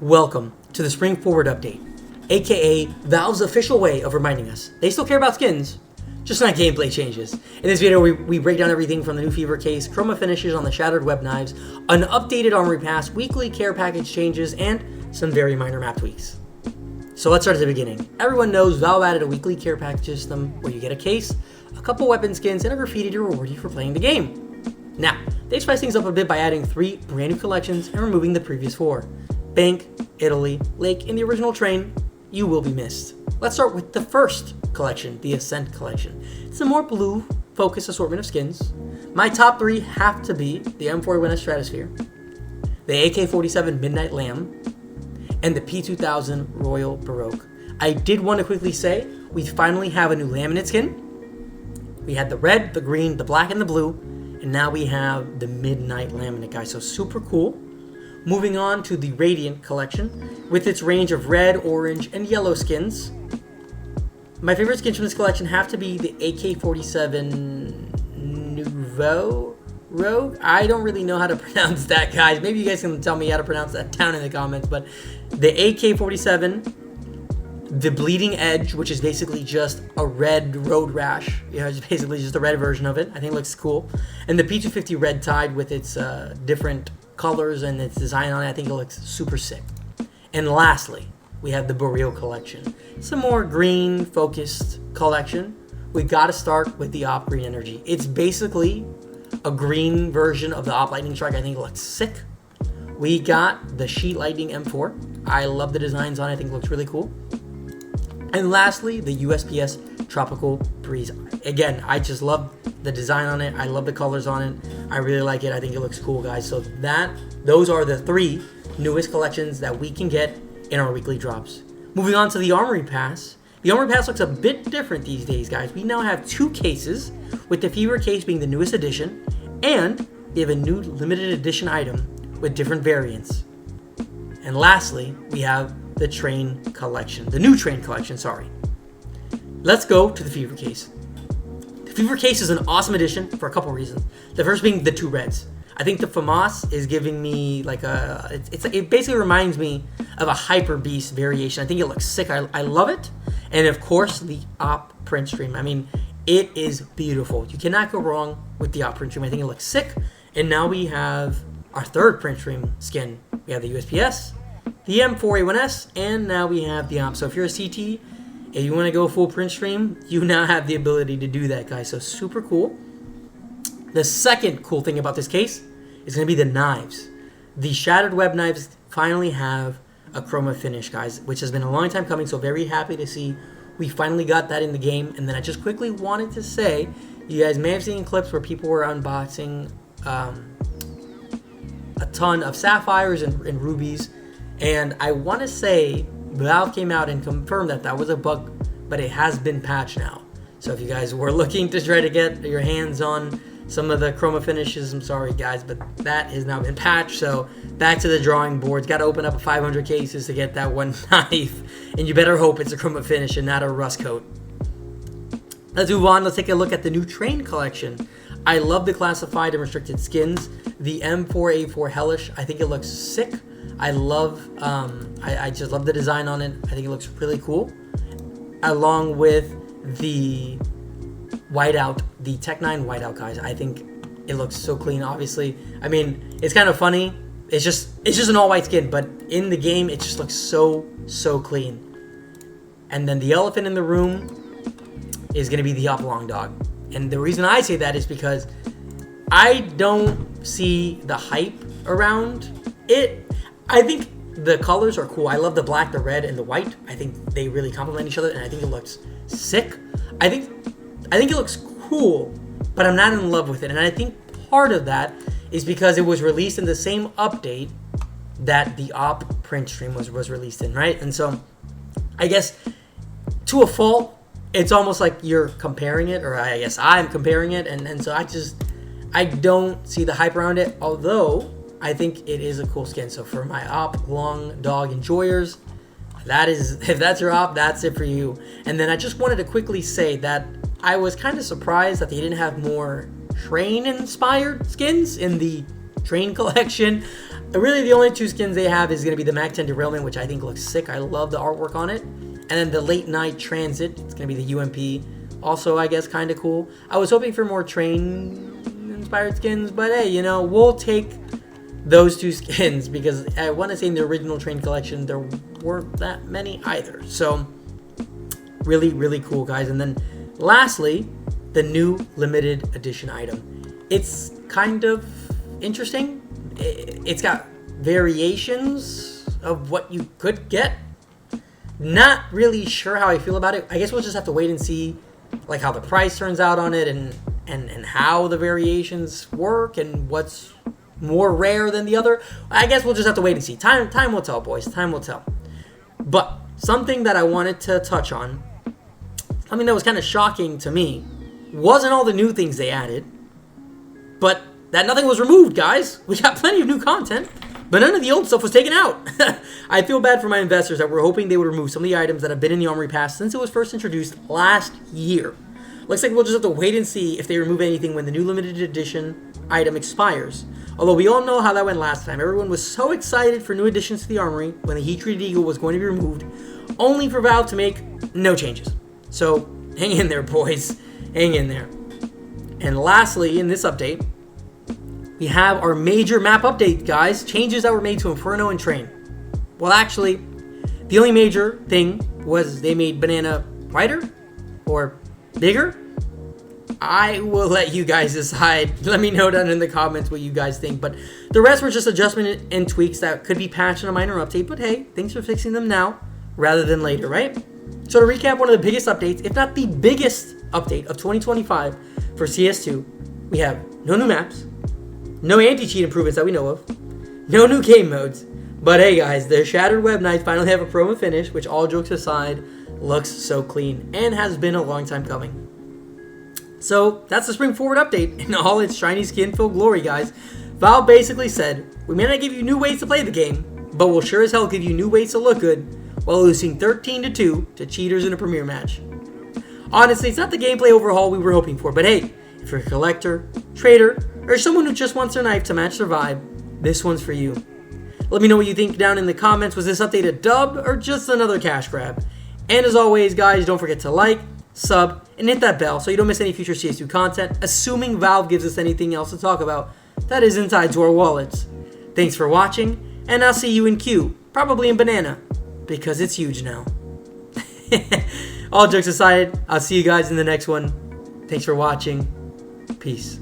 Welcome to the Spring Forward Update, aka Valve's official way of reminding us they still care about skins, just not gameplay changes. In this video, we break down everything from the new Fever case, chroma finishes on the shattered web knives, an updated Armory pass, weekly care package changes, and some very minor map tweaks. So let's start at the beginning. Everyone knows Valve added a weekly care package system where you get a case, a couple weapon skins, and a graffiti to reward you for playing the game. Now, they spice things up a bit by adding 3 brand new collections and removing the previous 4. Bank, Italy, Lake, and the original Train. You will be missed. Let's start with the first collection, the Ascent collection. It's a more blue-focused assortment of skins. My top 3 have to be the M41S Stratosphere, the AK-47 Midnight Lamb, and the P2000 Royal Baroque. I did want to quickly say, we finally have a new laminate skin. We had the red, the green, the black, and the blue, and now we have the Midnight Laminate, guys, so super cool. Moving on to the Radiant collection, with its range of red, orange, and yellow skins. My favorite skins from this collection have to be the AK-47 Nouveau Rogue. I don't really know how to pronounce that, guys. Maybe you guys can tell me how to pronounce that down in the comments. But the AK-47, the Bleeding Edge, which is basically just a red road rash. You know, it's basically just a red version of it. I think it looks cool. And the P250 Red Tide with its different colors and its design on it. I think it looks super sick. And lastly, we have the Boreal collection. It's a more green focused collection. We got to start with the Op Green Energy. It's basically a green version of the Op Lightning Strike. I think it looks sick. We got the Sheet Lightning M4. I love the designs on it. I think it looks really cool. And lastly, the USPS Tropical Breeze. Again, I just love the design on it. I love the colors on it. I really like it. I think it looks cool, guys. So those are the 3 newest collections that we can get in our weekly drops. Moving on to the Armory Pass. The Armory Pass looks a bit different these days, guys. We now have 2 cases, with the Fever case being the newest addition, and we have a new limited edition item with different variants. And lastly, we have the Train collection, the new Train collection, sorry. Let's go to the Fever case. The Fever case is an awesome addition for a couple reasons. The first being the 2 reds. I think the FAMAS is giving me like it basically reminds me of a Hyper Beast variation. I think it looks sick. I love it. And of course, the Op print stream. I mean, it is beautiful. You cannot go wrong with the Op print stream. I think it looks sick. And now we have our 3rd print stream skin. We have the USPS, the M4A1S, and now we have the Op. So if you're a CT, if you want to go full print stream, you now have the ability to do that, guys. So super cool. The second cool thing about this case is going to be the knives. The Shattered Web knives finally have a chroma finish, guys, which has been a long time coming, so very happy to see we finally got that in the game. And then I just quickly wanted to say, you guys may have seen clips where people were unboxing a ton of sapphires and rubies, and I want to say Valve came out and confirmed that that was a bug, but it has been patched now. So if you guys were looking to try to get your hands on some of the chroma finishes, I'm sorry, guys, but that has now been patched. So back to the drawing boards. Got to open up 500 cases to get that one knife, and you better hope it's a chroma finish and not a rust coat. Let's move on. Let's take a look at the new Train collection. I love the classified and restricted skins. The M4A4 Hellish, I think it looks sick. I love, I just love the design on it. I think it looks really cool. Along with the whiteout, the Tech 9 whiteout, guys. I think it looks so clean, obviously. I mean, it's kind of funny. It's just an all-white skin, but in the game, it just looks so clean. And then the elephant in the room is going to be the Op Long Dog. And the reason I say that is because I don't see the hype around it. I think the colors are cool. I love the black, the red, and the white. I think they really complement each other, and I think it looks sick. I think it looks cool, but I'm not in love with it. And I think part of that is because it was released in the same update that the Op print stream was released in, right? And so I guess to a fault, it's almost like you're comparing it, or I guess I'm comparing it, and so I don't see the hype around it, although I think it is a cool skin. So for my Op Long Dog enjoyers, if that's your Op, that's it for you. And then I just wanted to quickly say that I was kind of surprised that they didn't have more Train-inspired skins in the Train collection. really the only two skins they have is going to be the Mac 10 Derailment, which I think looks sick. I love the artwork on it. And then the Late Night Transit, it's going to be the UMP. Also, I guess, kind of cool. I was hoping for more train-inspired skins, but hey, you know, we'll take those two skins because I want to say in the original Train collection, there weren't that many either. So, really, really cool, guys. And then, lastly, the new limited edition item. It's kind of interesting. It's got variations of what you could get. Not really sure how I feel about it. I guess we'll just have to wait and see like how the price turns out on it and how the variations work and what's more rare than the other. I guess we'll just have to wait and see. Time will tell, boys. Time will tell. But something that I wanted to touch on, something that was kind of shocking to me, wasn't all the new things they added, but that nothing was removed, guys. We got plenty of new content, but none of the old stuff was taken out. I feel bad for my investors that were hoping they would remove some of the items that have been in the Armory Pass since it was first introduced last year. Looks like we'll just have to wait and see if they remove anything when the new limited edition item expires. Although we all know how that went last time. Everyone was so excited for new additions to the Armory when the Heat-Treated Eagle was going to be removed, only for Valve to make no changes. So, hang in there, boys. Hang in there. And lastly, in this update, we have our major map update, guys. Changes that were made to Inferno and Train. Well, actually, the only major thing was they made Banana wider or bigger. I will let you guys decide. Let me know down in the comments what you guys think. But the rest were just adjustments and tweaks that could be patched in a minor update. But hey, thanks for fixing them now rather than later, right? So to recap, one of the biggest updates, if not the biggest update of 2025 for CS2, we have no new maps, no anti-cheat improvements that we know of, no new game modes. But hey guys, the Shattered Web Knights finally have a Chroma-finished, which all jokes aside, looks so clean and has been a long time coming. So that's the Spring Forward update in all its shiny skin-filled glory, guys. Valve basically said, we may not give you new ways to play the game, but we'll sure as hell give you new ways to look good while losing 13-2 to cheaters in a premiere match. Honestly, it's not the gameplay overhaul we were hoping for, but hey, if you're a collector, trader, or someone who just wants their knife to match their vibe, this one's for you. Let me know what you think down in the comments. Was this update a dub or just another cash grab? And as always, guys, don't forget to like, sub, and hit that bell so you don't miss any future CS2 content, assuming Valve gives us anything else to talk about that isn't tied to our wallets. Thanks for watching, and I'll see you in Q, probably in Banana, because it's huge now. All jokes aside, I'll see you guys in the next one. Thanks for watching. Peace.